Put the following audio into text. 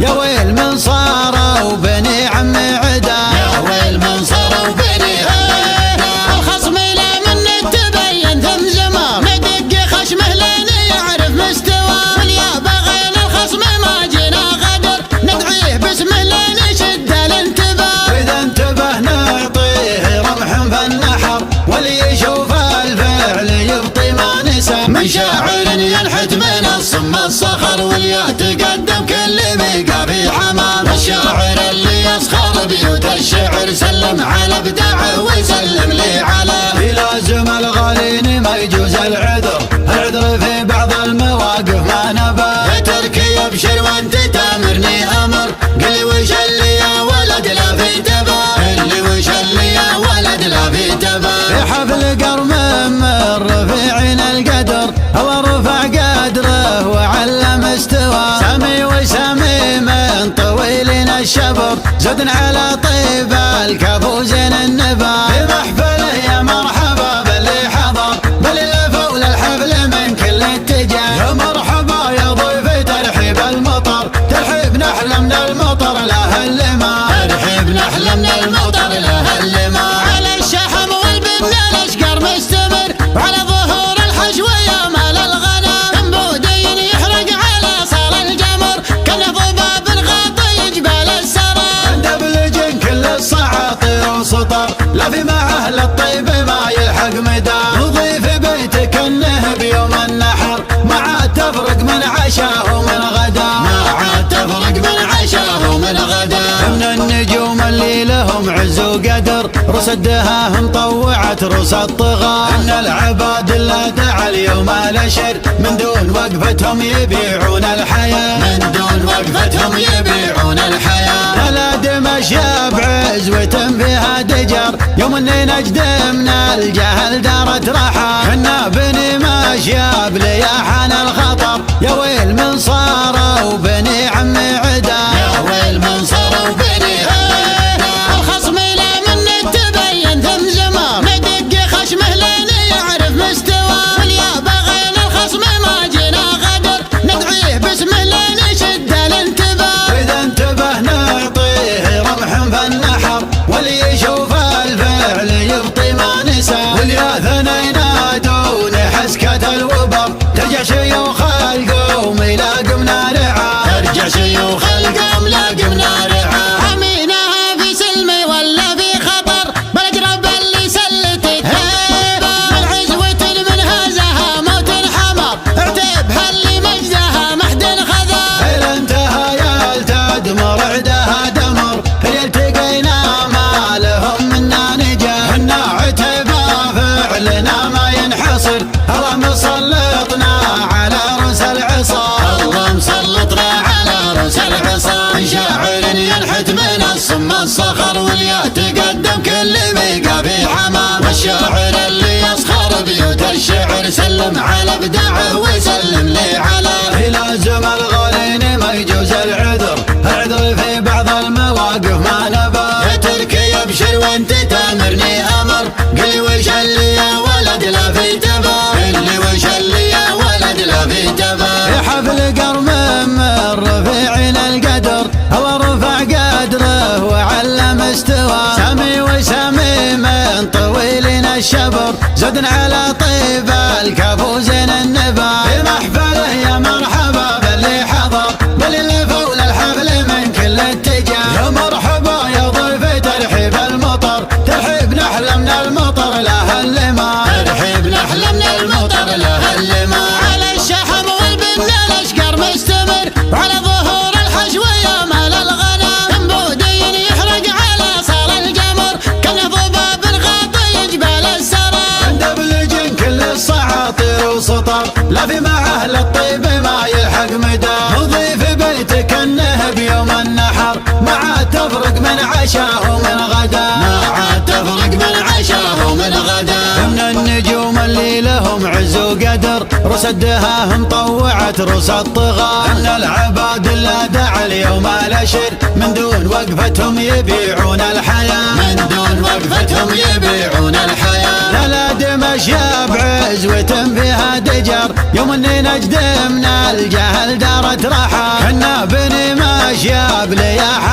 يا ويل من صاروا بني عم عدا، يا ويل من صاروا بني عم عدا. الخصم لا من تبين ذمزمه، ندق خشمه لين يعرف مستوى. واليا بغينا الخصم ما جينا غدر، ندعيه باسمه لين يشد الانتباه. واذا انتبه نعطيه رمح فالنحر، واللي يشوف الفعل يبطي ما نسى. من شاعر ينحت من الصم الصخر، واليا تقدم كل بيقى في حمام. الشاعر اللي يسخر بيوت الشعر، سلم على ابداعه وسلم لي على. في لازم الغالين ما يجوز العذر في بعض المواقف ما نبى. اتركي ابشر وانت تامرني امر، قلي وش اللي يا ولد لا في تبا، اللي وش اللي يا ولد لا في تبا. في حفل قرم من رفيعين القدر، هو رفع قدره وعلم استوى. سامي وسامي من طويلين الشبر، زد على طيب الكفوزين النبا. في محفله يا مرحبا باللي حضر، باللي الحفل من كل اتجاه. يا مرحبا يا ضيفي ترحيب المطر، ترحيب نحلم من المطر له اللما. ترحيب نحلم من المطر له اللما. على الشحم والبن الاشقر مستمر، وعلى ظهور الحشوة يا مال الغنم. انبودين يحرق على صار الجمر، كان ضباب غاطي جبال السرى. دبلجن كل الصعاطير وسطر، لا في معه للطيب ما يلحق مدى. نضيف بيتك انه بيوم النحر، ما عاد تفرق من عشاه ومن غدا. ما عاد تفرق من عشاه ومن غدا. من النجوم اللي لهم عز وقدر، رصدها مطوعت رصد الطغى. ان العباد لا دعا اليوم الاشر، من دون وقفتهم يبيعون الحياه. من دون وقفتهم يبيعون الحياه. لا دمش يا بعزوة فيها دجر، يوم اني نجد من الجهل دارت رحى. كنا بني ماشياب لياحان الخطر، يا ويل من صاروا بني عم عدا. يا ويل من صاروا بني عدا. الخصم لا من تبين ذمزمه، ندق خشمه لين يعرف مستوى. واليا بغينا الخصم ما جينا غدر، ندعيه باسمه لين يشد الانتباه. واذا انتبه نعطيه رمح فالنحر، واللي يشوف الفعل يبطي ما نسى. واليا ثنين ينادون حسكة الوبر، ترجع شيوخ القوم يلاقمنا رعاه. ترجع شيوخ القوم لاقمنا رعاه. حميناها في سلمي ولا في خطر، بالاجرب اللي سلتك هيبه. العزوة من هزها موت حمر، اعتبها اللي مجدها محد خذا. إلى انتهى تدمر عدها دمر، التقينا ما لهم منا نجاه. إنا عتبا فعلنا ما ينحصر، الله مسلطنا على رؤوس العصا. الله مسلطنا على رؤوس العصا. شاعر ينحت من الصم الصخر، واليا تقدم كل بيقى في حمام. الشاعر اللي يسخر بيوت الشعر، سلم على ابداعه وسلم لي على. في لازم الغالين ما يجوز العذر في بعض المواقف ما نبى. اتركي ابشر وانت تامرني امر، قلي وش اللي يا ولد لا في تبا، اللي وش اللي يا ولد لا في تبا. في حفل قرم من رفيعين القدر، هو رفع قدره وعلم استوى. سامي وسامي من طويلين الشبر، زد على طيب الكفوزين النبا. في محفله يا مرحبا باللي حضر، باللي فول الحفل من كل اتجاه. يا مرحبا يا ضيفي ترحيب المطر، ترحيب نحلم من المطر له اللما. ترحيب نحلم من المطر له اللما. على الشحم والبن الاشقر مستمر، وعلى ظهور الحشوة يا مال الغنم. انبودين يحرق على صار الجمر، كان ضباب غاطي جبال السرى. دبلجن كل الصعاطير وسطر، لا في معه للطيب ما يلحق مدى. نضيف بيتك انه بيوم النحر، ما عاد تفرق من عشاه ومن غدا. ما عاد تفرق من عشاه ومن غدا. من النجوم اللي لهم عز وقدر، رصدها مطوعت رصد طغى. ان العباد لا دعا اليوم الاشر، من دون وقفتهم يبيعون الحياه. من دون وقفتهم يبيعون الحياه. لا دم ماشية بعزوة فيها دجر، يوم اني نجد من الجهل دارت رحى، حنا بني ماشية بلياح